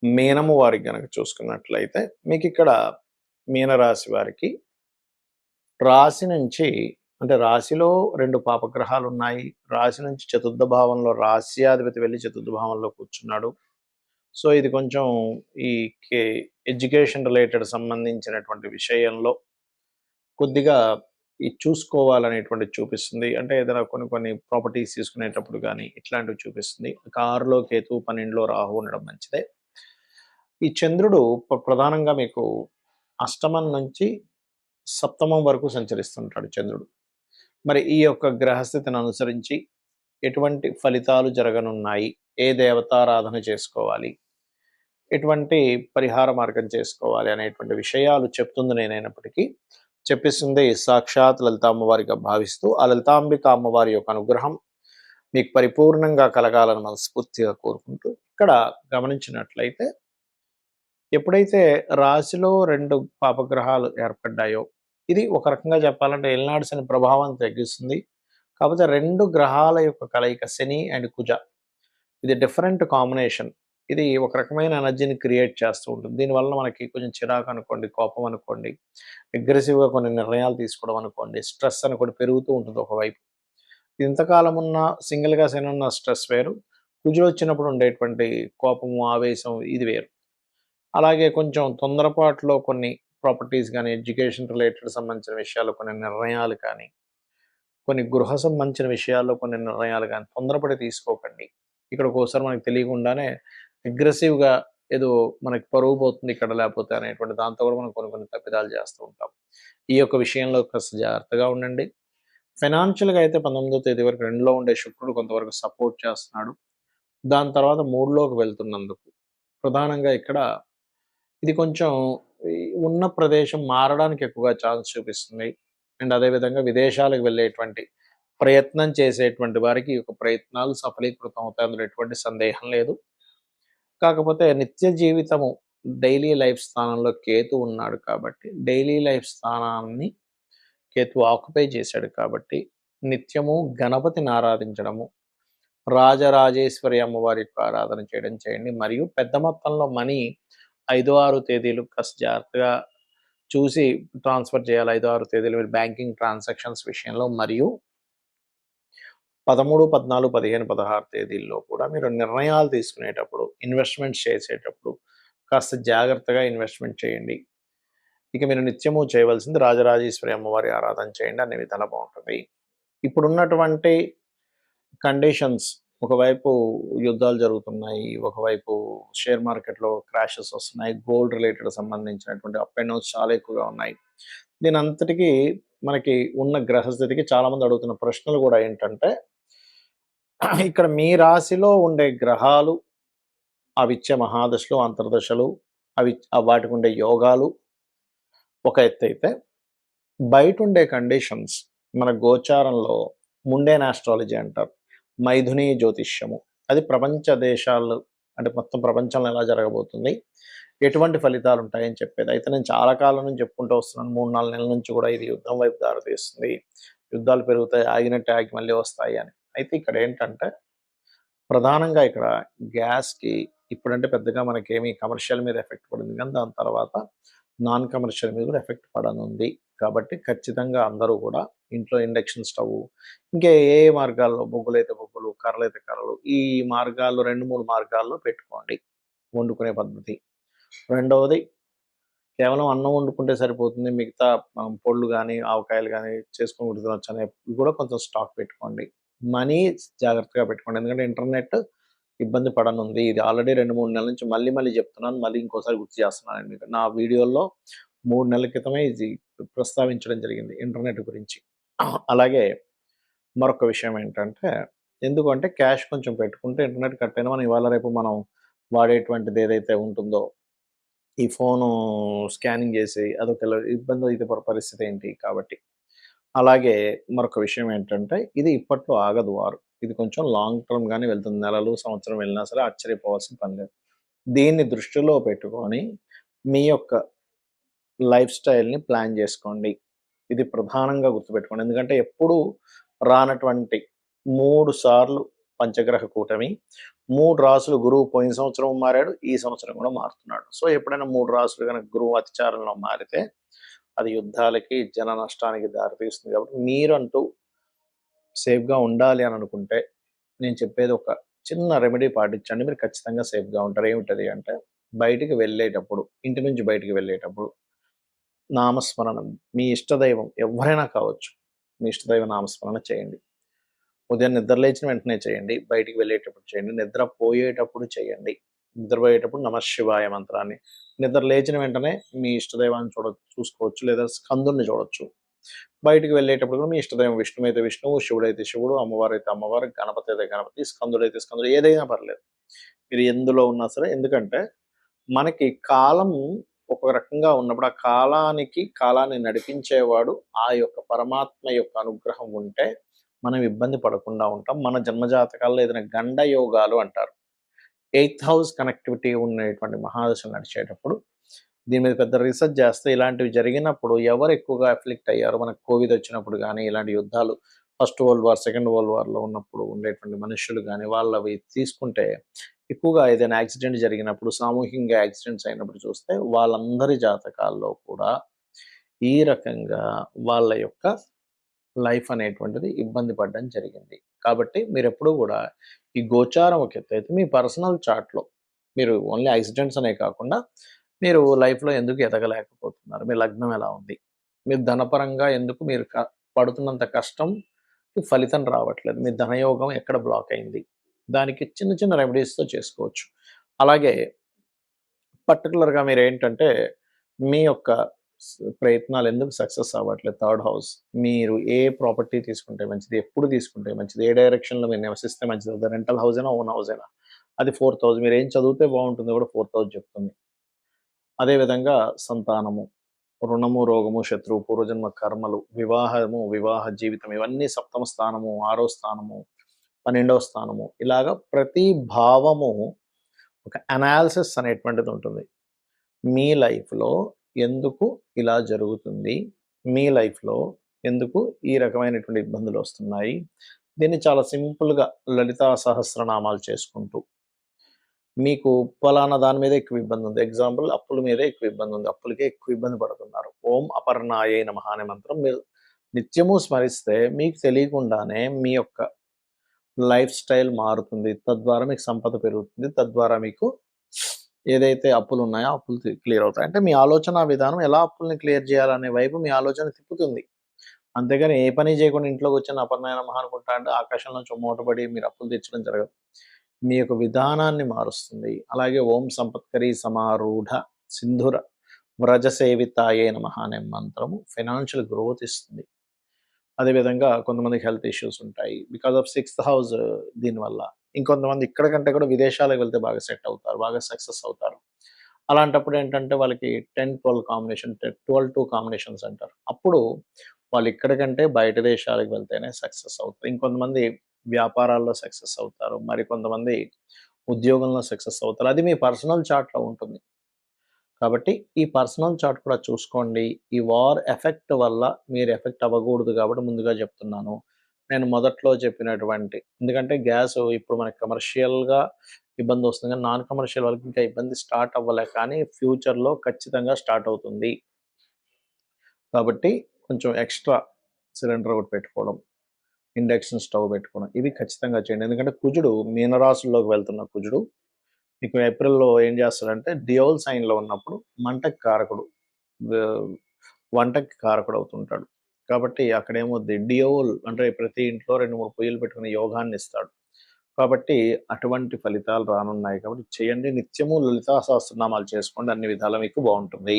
మీనము వారికి గనక చూసుకున్నట్లయితే మీకు ఇక్కడ మీనరాశి వారికి రాశి నుంచి అంటే రాశిలో 2 పాపగ్రహాలున్నాయి. రాశి నుంచి చతుర్థ భావంలో రాస్యాధిపతి వెళ్లి చతుర్థ భావంలో కూర్చున్నాడు. సో, ఇది కొంచెం ఈ కే ఎడ్యుకేషన్ రిలేటెడ్ సంబంధించినటువంటి విషయంలో కొద్దిగా చూసుకోవాలనేటువంటిది చూపిస్తుంది. అంటే ఏదైనా కొన్ని ప్రాపర్టీస్ తీసుకునేటప్పుడు గానీ, ఇట్లాంటివి చూపిస్తుంది. 6లో కేతువు, 12లో రాహు ఉండడం మంచిదే. ఈ చంద్రుడు ప్రధానంగా మీకు అష్టమం నుంచి సప్తమం వరకు సంచరిస్తుంటాడు చంద్రుడు. మరి ఈ యొక్క గ్రహస్థితిని అనుసరించి ఎటువంటి ఫలితాలు జరగనున్నాయి? ఏ దేవతారాధన చేసుకోవాలి? ఎటువంటి పరిహార మార్గం చేసుకోవాలి అనేటువంటి విషయాలు చెప్తుంది నేనైనప్పటికీ, చెప్పిస్తుంది సాక్షాత్ లలిత అమ్మవారిగా భావిస్తూ, ఆ లలితాంబిక అమ్మవారి యొక్క అనుగ్రహం మీకు పరిపూర్ణంగా కలగాలని మనస్ఫూర్తిగా కోరుకుంటూ, ఇక్కడ గమనించినట్లయితే ఎప్పుడైతే రాశిలో 2 పాపగ్రహాలు ఏర్పడ్డాయో, ఇది ఒక రకంగా చెప్పాలంటే ఏలినాడు శని ప్రభావం తగ్గిస్తుంది. కాకపోతే 2 గ్రహాల యొక్క కలయిక శని అండ్ కుజ ఇది డిఫరెంట్ కాంబినేషన్. ఇది ఒక రకమైన ఎనర్జీని క్రియేట్ చేస్తూ ఉంటుంది. దీనివల్ల మనకి కొంచెం చిరాకు అనుకోండి, కోపం అనుకోండి, అగ్రెసివ్‌గా కొన్ని నిర్ణయాలు తీసుకోవడం అనుకోండి, స్ట్రెస్ అనుకోండి పెరుగుతూ ఉంటుంది ఒకవైపు. ఇంతకాలం ఉన్న సింగిల్‌గా శని ఉన్న స్ట్రెస్ వేరు. కుజుడొచ్చినప్పుడు ఉండేటువంటి కోపము, ఆవేశం ఇది వేరు. అలాగే కొంచెం తొందరపాటులో కొన్ని ప్రాపర్టీస్ గానీ, ఎడ్యుకేషన్ రిలేటెడ్ సంబంధించిన విషయాల్లో కొన్ని నిర్ణయాలు కానీ, కొన్ని గృహ సంబంధించిన విషయాల్లో కొన్ని నిర్ణయాలు గానీ తొందరపడి తీసుకోకండి. ఇక్కడ ఒక్కోసారి మనకు తెలియకుండానే అగ్రెసివ్‌గా ఏదో మనకి పరువు పోతుంది ఇక్కడ లేపోతే అనేటువంటి దాంతో కూడా మనం కొన్ని తప్పిదాలు చేస్తూ ఉంటాం. ఈ యొక్క విషయంలో కాస్త జాగ్రత్తగా ఉండండి. ఫైనాన్షియల్‌గా అయితే 19వ తేదీ వరకు 2లో ఉండే శుక్రుడు కొంతవరకు సపోర్ట్ చేస్తున్నాడు. దాని తర్వాత 3లోకి వెళ్తున్నందుకు ప్రధానంగా ఇక్కడ ఇది కొంచెం ఈ ఉన్న ప్రదేశం మారడానికి ఎక్కువగా ఛాన్స్ చూపిస్తుంది. అండ్ అదేవిధంగా విదేశాలకు వెళ్ళేటువంటి ప్రయత్నం చేసేటువంటి వారికి ఈ యొక్క ప్రయత్నాలు సఫలీకృతం అవుతాయి. అందులో ఎటువంటి సందేహం లేదు. కాకపోతే నిత్య జీవితము డైలీ లైఫ్ స్థానంలో కేతు ఉన్నాడు కాబట్టి, డైలీ లైఫ్ స్థానాన్ని కేతు ఆక్యుపై చేశాడు కాబట్టి, నిత్యము గణపతిని ఆరాధించడము, రాజరాజేశ్వరి అమ్మవారి యొక్క ఆరాధన చేయడం చేయండి. మరియు పెద్ద మొత్తంలో మనీ 5, 6 తేదీలు కాస్త జాగ్రత్తగా చూసి ట్రాన్స్‌ఫర్ చేయాలి. 5, 6 తేదీలు మీరు బ్యాంకింగ్ ట్రాన్సాక్షన్స్ విషయంలో మరియు 13, 14, 15, 16 తేదీల్లో కూడా మీరు నిర్ణయాలు తీసుకునేటప్పుడు, ఇన్వెస్ట్‌మెంట్స్ చేసేటప్పుడు కాస్త జాగ్రత్తగా ఇన్వెస్ట్‌మెంట్ చేయండి. ఇక మీరు నిత్యము చేయవలసింది రాజరాజేశ్వరి అమ్మవారి ఆరాధన చేయండి. అన్ని విధాలా బావుంటది. ఇప్పుడున్నటువంటి కండిషన్స్ ఒకవైపు యుద్ధాలు జరుగుతున్నాయి. ఒకవైపు షేర్ మార్కెట్‌లో క్రాషెస్ వస్తున్నాయి. గోల్డ్ రిలేటెడ్ సంబంధించినటువంటి అప్ అండ్ డౌన్స్ చాలా ఎక్కువగా ఉన్నాయి. దీనంతటికి మనకి ఉన్న గ్రహస్థితికి చాలామంది అడుగుతున్న ప్రశ్నలు కూడా ఏంటంటే, ఇక్కడ మీ రాశిలో ఉండే గ్రహాలు, అవిచ్చే మహాదశలు, అంతర్దశలు, వాటికి ఉండే యోగాలు ఒక ఎత్తైతే, బయటుండే కండిషన్స్ మన గోచారంలో ముండేన్ ఆస్ట్రాలజీ అంటారు. మైథుని జ్యోతిష్యము. అది ప్రపంచ దేశాలు అంటే మొత్తం ప్రపంచంలో ఎలా జరగబోతుంది, ఎటువంటి ఫలితాలు ఉంటాయని చెప్పేది. అయితే నేను చాలా కాలం నుంచి చెప్పుకుంటూ వస్తున్నాను. 3, 4 నెలల నుంచి కూడా ఇది యుద్ధం వైపు దారితీస్తుంది. యుద్ధాలు పెరుగుతాయి, ఆగినట్టే ఆగి మళ్ళీ వస్తాయి అని. అయితే ఇక్కడ ఏంటంటే ప్రధానంగా ఇక్కడ గ్యాస్‌కి ఇప్పుడంటే పెద్దగా మనకేమి కమర్షియల్ మీద ఎఫెక్ట్ పడింది కానీ, దాని తర్వాత నాన్ కమర్షియల్ మీద కూడా ఎఫెక్ట్ పడనుంది. కాబట్టి ఖచ్చితంగా అందరూ కూడా ఇంట్లో ఇండక్షన్ స్టవ్, ఇంకా ఏ మార్గాల్లో బొగ్గులైతే బొగ్గులు, కర్రలైతే కర్రలు, ఈ మార్గాల్లో 2, 3 మార్గాల్లో పెట్టుకోండి వండుకునే పద్ధతి. రెండవది కేవలం అన్నం వండుకుంటే సరిపోతుంది. మిగతా పొళ్ళు గానీ, ఆవకాయలు గానీ చేసుకొని కూడా తినొచ్చనే కూడా కొంచెం స్టాక్ పెట్టుకోండి. మనీ జాగ్రత్తగా పెట్టుకోండి. ఎందుకంటే ఇంటర్నెట్ ఇబ్బంది పడనుంది. ఇది ఆల్రెడీ 2, 3 నెలల నుంచి మళ్ళీ చెప్తున్నాను. మళ్ళీ ఇంకోసారి గుర్తు చేస్తున్నానండి మీకు. నా వీడియోల్లో 3 నెలల క్రితమే ఇది ప్రస్తావించడం జరిగింది ఇంటర్నెట్ గురించి. అలాగే మరొక విషయం ఏంటంటే, ఎందుకంటే క్యాష్ కొంచెం పెట్టుకుంటే ఇంటర్నెట్ కట్ అయినా మనం ఇవాళ రేపు మనం వాడేటువంటిది ఏదైతే ఉంటుందో, ఈ ఫోను స్కానింగ్ చేసి అదొక ఇబ్బంది అయితే పరిస్థితి ఏంటి కాబట్టి. అలాగే మరొక విషయం ఏంటంటే, ఇది ఇప్పట్లో ఆగదు వారు. ఇది కొంచెం లాంగ్ టర్మ్‌గానే వెళ్తుంది. నెలలు, సంవత్సరం వెళ్ళినా సరే ఆశ్చర్యపోవాల్సిన పని లేదు. దీన్ని దృష్టిలో పెట్టుకొని మీ యొక్క లైఫ్ స్టైల్‌ని ప్లాన్ జేసుకోండి. ఇది ప్రధానంగా గుర్తుపెట్టుకోండి. ఎందుకంటే ఎప్పుడూ రానటువంటి 3 సార్లు పంచగ్రహ కూటమి. 3 రాసులు గురువు పోయిన సంవత్సరం మారాడు. ఈ సంవత్సరం కూడా మారుతున్నాడు. సో, ఎప్పుడైనా 3 రాసులు గనక గురువు అతిచారంలో మారితే అది యుద్ధాలకి, జన నష్టానికి దారితీస్తుంది. కాబట్టి మీరంటూ సేఫ్‌గా ఉండాలి అని అనుకుంటే, నేను చెప్పేది ఒక చిన్న రెమెడీ పాటించండి. మీరు ఖచ్చితంగా సేఫ్‌గా ఉంటారు. ఏమిటది అంటే, బయటికి వెళ్ళేటప్పుడు, ఇంటి నుంచి బయటికి వెళ్ళేటప్పుడు నామస్మరణం, మీ ఇష్టదైవం ఎవ్వరైనా కావచ్చు. మీ ఇష్టదైవ నామస్మరణ చేయండి. ఉదయం నిద్ర లేచిన వెంటనే చేయండి. బయటికి వెళ్ళేటప్పుడు చేయండి. నిద్రపోయేటప్పుడు చేయండి. నిద్రపోయేటప్పుడు నమఃశివాయ మంత్రాన్ని, నిద్ర లేచిన వెంటనే మీ ఇష్టదైవాన్ని చూసుకోవచ్చు. లేదా స్కందుడిని చూడొచ్చు. బయటికి వెళ్ళేటప్పుడు కూడా మీ ఇష్టదైవం విష్ణువైతే విష్ణువు, శివుడైతే శివుడు, అమ్మవారైతే అమ్మవారు, గణపతి అయితే గణపతి, స్కందుడైతే స్కందుడు, ఏదైనా పర్లేదు. మీరు ఎందులో ఉన్నా సరే. ఎందుకంటే మనకి కాలం ఒక రకంగా ఉన్నప్పుడు, ఆ కాలాన్ని నడిపించేవాడు ఆ యొక్క పరమాత్మ యొక్క అనుగ్రహం ఉంటే మనం ఇబ్బంది పడకుండా ఉంటాం. మన జన్మజాతకాల్లో ఏదైనా గండ యోగాలు అంటారు. 8థ్ హౌస్ కనెక్టివిటీ ఉన్నటువంటి మహాదశలు నడిచేటప్పుడు దీని మీద పెద్ద రీసెర్చ్ చేస్తే ఇలాంటివి జరిగినప్పుడు ఎవరు ఎక్కువగా అఫ్లిక్ట్ అయ్యారు, మనకు కోవిడ్ వచ్చినప్పుడు కానీ, ఇలాంటి యుద్ధాలు first world war, second world వార్లో ఉన్నప్పుడు ఉండేటువంటి మనుషులు కానీ, వాళ్ళవి తీసుకుంటే ఎక్కువగా ఏదైనా యాక్సిడెంట్ జరిగినప్పుడు, సామూహికంగా యాక్సిడెంట్స్ అయినప్పుడు చూస్తే వాళ్ళందరి జాతకాల్లో కూడా ఈ రకంగా వాళ్ళ యొక్క లైఫ్ అనేటువంటిది ఇబ్బంది పడడం జరిగింది. కాబట్టి మీరెప్పుడూ గూడా ఈ గోచారం ఒక ఎత్తైతే, మీ పర్సనల్ చార్ట్‌లో మీరు ఓన్లీ యాక్సిడెంట్స్ అనే కాకుండా, మీరు లైఫ్‌లో ఎందుకు ఎదగలేకపోతున్నారు? మీ లగ్నం ఎలా ఉంది? మీరు ధనపరంగా ఎందుకు మీరు పడుతున్నంత కష్టంకి ఫలితం రావట్లేదు? మీ ధనయోగం ఎక్కడ బ్లాక్ అయింది? దానికి చిన్న చిన్న రెమెడీస్‌తో చేసుకోవచ్చు. అలాగే పర్టిక్యులర్‌గా మీరేంటంటే, మీ యొక్క ప్రయత్నాలు ఎందుకు సక్సెస్ అవ్వట్లేదు? Third house. మీరు ఏ ప్రాపర్టీ తీసుకుంటే మంచిది? ఎప్పుడు తీసుకుంటే మంచిది? ఏ డైరెక్షన్‌లో మీరు నివసిస్తే మంచిది? అది రెంటల్ హౌస్ అయినా, ఓన్ హౌస్ అయినా. అది 4థౌసండ్. మీరేం చదివితే బావుంటుందో కూడా 4థౌసండ్ చెప్తుంది. అదేవిధంగా సంతానము, రుణము, రోగము, శత్రువు, పూర్వజన్మ కర్మలు, వివాహము, వివాహ జీవితం, ఇవన్నీ సప్తమ స్థానము, 6వ స్థానము, 12వ స్థానము, ఇలాగ ప్రతి భావము ఒక అనాలిసిస్ అనేటువంటిది ఉంటుంది. మీ లైఫ్‌లో ఎందుకు ఇలా జరుగుతుంది? మీ లైఫ్‌లో ఎందుకు ఈ రకమైనటువంటి ఇబ్బందులొస్తున్నాయి? దీన్ని చాలా సింపుల్‌గా లలితా సహస్రనామాలు చేసుకుంటూ, మీకు పలానా దాని మీద ఎక్కువ ఇబ్బందుంది. ఎగ్జాంపుల్ అప్పుల మీదే ఎక్కువ ఇబ్బందుంది. అప్పులకే ఎక్కువ ఇబ్బంది పడుతున్నారు. ఓం అపర్ణాయై నమః అనే మంత్రం మీరు నిత్యము స్మరిస్తే మీకు తెలియకుండానే మీ యొక్క లైఫ్ స్టైల్ మారుతుంది. తద్వారా మీకు సంపద పెరుగుతుంది. తద్వారా మీకు ఏదైతే అప్పులున్నాయో అప్పులు క్లియర్ అవుతాయి. అంటే మీ ఆలోచనా విధానం ఎలా అప్పుల్ని క్లియర్ చేయాలనే వైపు మీ ఆలోచన తిప్పుతుంది. అంతేగాని ఏ పని చేయకుండా ఇంట్లో కూర్చొని అపర్ణాయ నమః అనుకుంటా అంటే ఆకాశం నుంచి మూటపడి మీరు అప్పులు తెచ్చడం జరగదు. మీ యొక్క విధానాన్ని మారుస్తుంది. అలాగే ఓం సంపత్కరీ సమారూఢ సింధుర వ్రజ సేవితాయే నమః అనే మంత్రము ఫైనాన్షియల్ గ్రోత్ ఇస్తుంది. అదేవిధంగా కొంతమందికి హెల్త్ ఇష్యూస్ ఉంటాయి. బికాజ్ ఆఫ్ 6థ్ హౌస్ దీనివల్ల. ఇంకొంతమంది ఇక్కడ కంటే కూడా విదేశాలకు వెళ్తే బాగా సెట్ అవుతారు. బాగా సక్సెస్ అవుతారు. అలాంటప్పుడు ఏంటంటే వాళ్ళకి 10, 12 కాంబినేషన్ 12, 2 కాంబినేషన్స్ అంటారు. అప్పుడు వాళ్ళు ఇక్కడ కంటే బయట దేశాలకు వెళ్తేనే సక్సెస్ అవుతారు. ఇంకొంతమంది వ్యాపారాల్లో సక్సెస్ అవుతారు. మరికొంతమంది ఉద్యోగంలో సక్సెస్ అవుతారు. అది మీ పర్సనల్ చార్ట్‌లో ఉంటుంది. కాబట్టి ఈ పర్సనల్ చార్ట్ కూడా చూసుకోండి. ఈ వార్ ఎఫెక్ట్ వల్ల మీరు ఎఫెక్ట్ అవ్వకూడదు కాబట్టి ముందుగా చెప్తున్నాను. నేను మొదట్లో చెప్పినటువంటి, ఎందుకంటే గ్యాస్ ఇప్పుడు మనకి కమర్షియల్‌గా ఇబ్బందొస్తుంది గానీ, నాన్ కమర్షియల్ వాళ్ళకి ఇంకా ఇబ్బంది స్టార్ట్ అవ్వలే, కానీ ఫ్యూచర్‌లో ఖచ్చితంగా స్టార్ట్ అవుతుంది. కాబట్టి కొంచెం ఎక్స్‌ట్రా సిలిండర్ ఒకటి పెట్టుకోవడం, ఇండక్షన్ స్టవ్ పెట్టుకోవడం, ఇవి ఖచ్చితంగా చేయండి. ఎందుకంటే కుజుడు మీనరాశిలోకి వెళ్తున్న కుజుడు మీకు ఏప్రిల్‌లో ఏం చేస్తాడంటే డియోల్ సైన్‌లో ఉన్నప్పుడు మంటకి కారకుడు. ఆహ్, వంటకి కారకుడవుతుంటాడు. కాబట్టి అక్కడేమవుద్ది, డియోల్ అంటే ప్రతి ఇంట్లో 2, 3 పొయ్యిలు పెట్టుకునే యోగాన్నిస్తాడు. కాబట్టి అటువంటి ఫలితాలు రానున్నాయి కాబట్టి చేయండి. నిత్యము లలితా సహస్రనామాలు చేసుకోండి. అన్ని విధాలా మీకు బావుంటుంది.